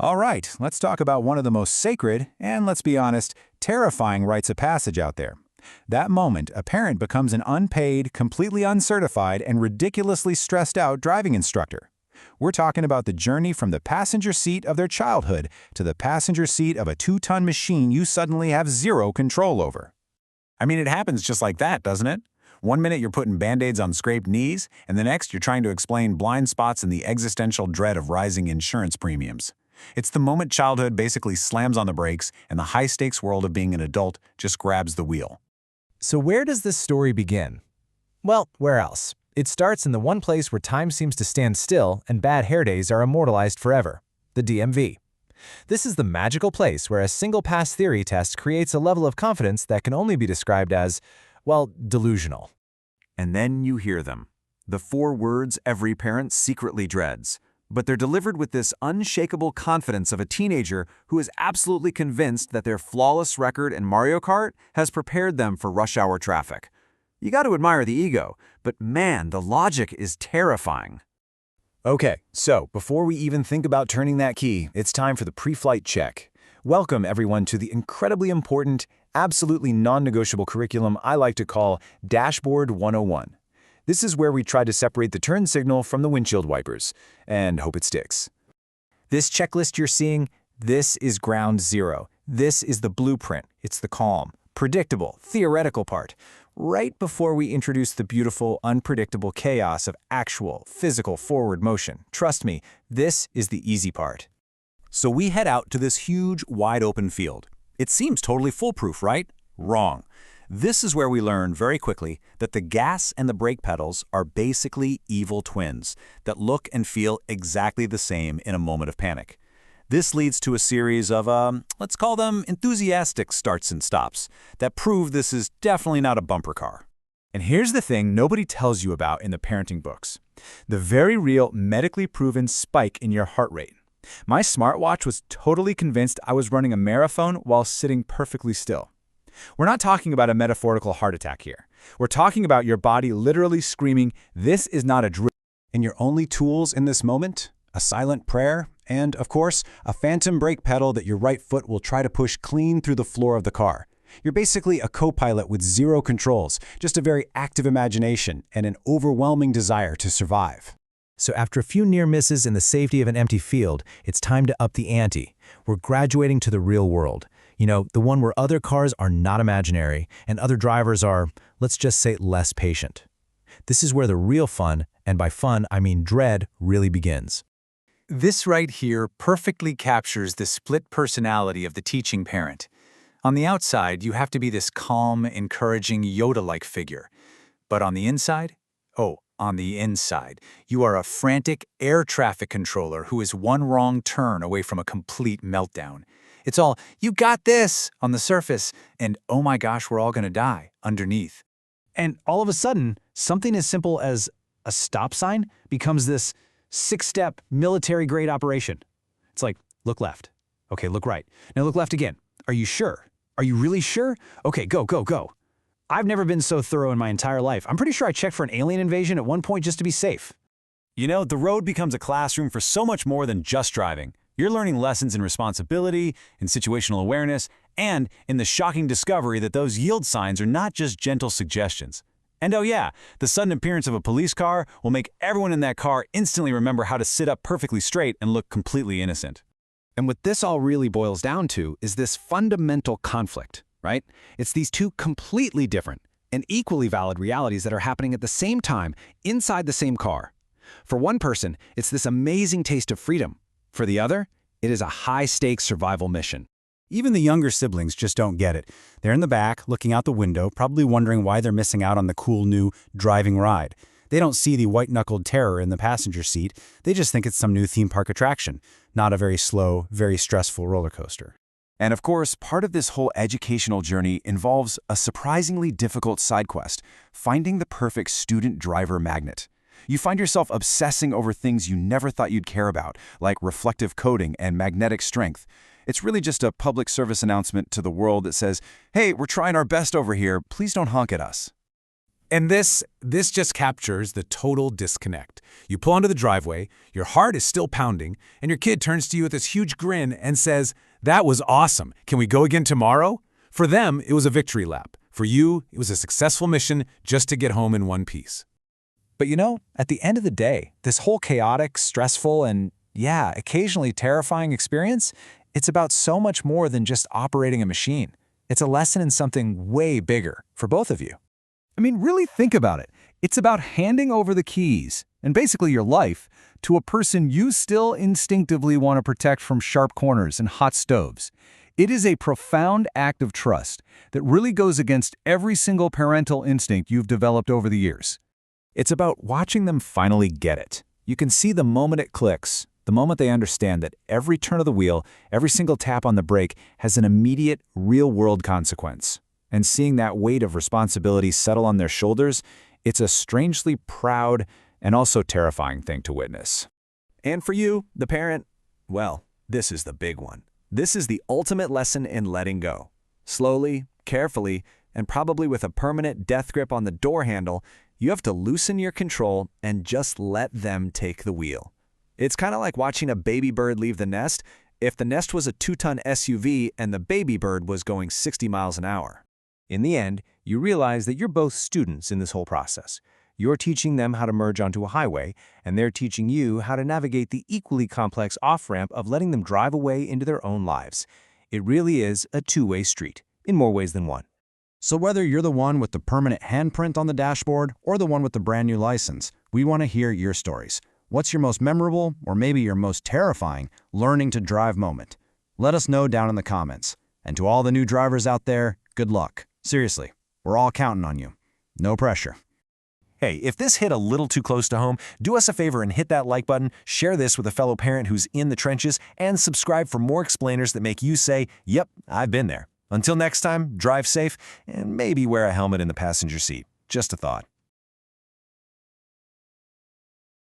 All right, let's talk about one of the most sacred and, let's be honest, terrifying rites of passage out there. That moment, a parent becomes an unpaid, completely uncertified, and ridiculously stressed out driving instructor. We're talking about the journey from the passenger seat of their childhood to the passenger seat of a 2-ton machine you suddenly have zero control over. I mean, it happens just like that, doesn't it? One minute you're putting Band-Aids on scraped knees, and the next you're trying to explain blind spots and the existential dread of rising insurance premiums. It's the moment childhood basically slams on the brakes and the high-stakes world of being an adult just grabs the wheel. So where does this story begin? Well, where else? It starts in the one place where time seems to stand still and bad hair days are immortalized forever, the DMV. This is the magical place where a single-pass theory test creates a level of confidence that can only be described as, well, delusional. And then you hear them. The 4 words every parent secretly dreads. But they're delivered with this unshakable confidence of a teenager who is absolutely convinced that their flawless record in Mario Kart has prepared them for rush hour traffic. You got to admire the ego, but man, the logic is terrifying. Okay, so before we even think about turning that key, it's time for the pre-flight check. Welcome, everyone, to the incredibly important, absolutely non-negotiable curriculum I like to call Dashboard 101. This is where we try to separate the turn signal from the windshield wipers, and hope it sticks. This checklist you're seeing, this is ground zero. This is the blueprint. It's the calm, predictable, theoretical part. Right before we introduce the beautiful, unpredictable chaos of actual, physical forward motion. Trust me, this is the easy part. So we head out to this huge, wide-open field. It seems totally foolproof, right? Wrong. This is where we learn very quickly that the gas and the brake pedals are basically evil twins that look and feel exactly the same in a moment of panic. This leads to a series of, let's call them enthusiastic starts and stops that prove this is definitely not a bumper car. And here's the thing nobody tells you about in the parenting books. The very real, medically proven spike in your heart rate. My smartwatch was totally convinced I was running a marathon while sitting perfectly still. We're not talking about a metaphorical heart attack here. We're talking about your body literally screaming, "This is not a drill." And your only tools in this moment? A silent prayer, and, of course, a phantom brake pedal that your right foot will try to push clean through the floor of the car. You're basically a co-pilot with zero controls, just a very active imagination and an overwhelming desire to survive. So after a few near misses in the safety of an empty field, it's time to up the ante. We're graduating to the real world. You know, the one where other cars are not imaginary and other drivers are, let's just say, less patient. This is where the real fun, and by fun I mean dread, really begins. This right here perfectly captures the split personality of the teaching parent. On the outside, you have to be this calm, encouraging, Yoda-like figure. But on the inside? On the inside, you are a frantic air traffic controller who is one wrong turn away from a complete meltdown. It's all, "You got this," on the surface, and "oh my gosh, we're all gonna die," underneath. And all of a sudden, something as simple as a stop sign becomes this 6-step military-grade operation. It's like, look left. Okay, look right. Now look left again. Are you sure? Are you really sure? Okay, go, go, go. I've never been so thorough in my entire life. I'm pretty sure I checked for an alien invasion at one point just to be safe. You know, the road becomes a classroom for so much more than just driving. You're learning lessons in responsibility, in situational awareness, and in the shocking discovery that those yield signs are not just gentle suggestions. And oh yeah, the sudden appearance of a police car will make everyone in that car instantly remember how to sit up perfectly straight and look completely innocent. And what this all really boils down to is this fundamental conflict, right? It's these two completely different and equally valid realities that are happening at the same time inside the same car. For one person, it's this amazing taste of freedom. For the other, it is a high-stakes survival mission. Even the younger siblings just don't get it. They're in the back, looking out the window, probably wondering why they're missing out on the cool new driving ride. They don't see the white-knuckled terror in the passenger seat. They just think it's some new theme park attraction, not a very slow, very stressful roller coaster. And of course, part of this whole educational journey involves a surprisingly difficult side quest, finding the perfect student-driver magnet. You find yourself obsessing over things you never thought you'd care about, like reflective coating and magnetic strength. It's really just a public service announcement to the world that says, "Hey, we're trying our best over here, please don't honk at us." And this just captures the total disconnect. You pull onto the driveway, your heart is still pounding, and your kid turns to you with this huge grin and says, "That was awesome. Can we go again tomorrow?" For them, it was a victory lap. For you, it was a successful mission just to get home in one piece. But you know, at the end of the day, this whole chaotic, stressful, and occasionally terrifying experience, it's about so much more than just operating a machine. It's a lesson in something way bigger for both of you. I mean, really think about it. It's about handing over the keys, and basically your life, to a person you still instinctively want to protect from sharp corners and hot stoves. It is a profound act of trust that really goes against every single parental instinct you've developed over the years. It's about watching them finally get it. You can see the moment it clicks, the moment they understand that every turn of the wheel, every single tap on the brake has an immediate, real-world consequence. And seeing that weight of responsibility settle on their shoulders, it's a strangely proud and also terrifying thing to witness. And for you, the parent, well, this is the big one. This is the ultimate lesson in letting go. Slowly, carefully, and probably with a permanent death grip on the door handle, you have to loosen your control and just let them take the wheel. It's kind of like watching a baby bird leave the nest if the nest was a 2-ton SUV and the baby bird was going 60 miles an hour. In the end, you realize that you're both students in this whole process. You're teaching them how to merge onto a highway, and they're teaching you how to navigate the equally complex off-ramp of letting them drive away into their own lives. It really is a two-way street, in more ways than one. So whether you're the one with the permanent handprint on the dashboard or the one with the brand new license, we want to hear your stories. What's your most memorable, or maybe your most terrifying, learning to drive moment? Let us know down in the comments. And to all the new drivers out there, good luck. Seriously, we're all counting on you. No pressure. Hey, if this hit a little too close to home, do us a favor and hit that like button, share this with a fellow parent who's in the trenches, and subscribe for more explainers that make you say, "Yep, I've been there." Until next time, drive safe and maybe wear a helmet in the passenger seat. Just a thought.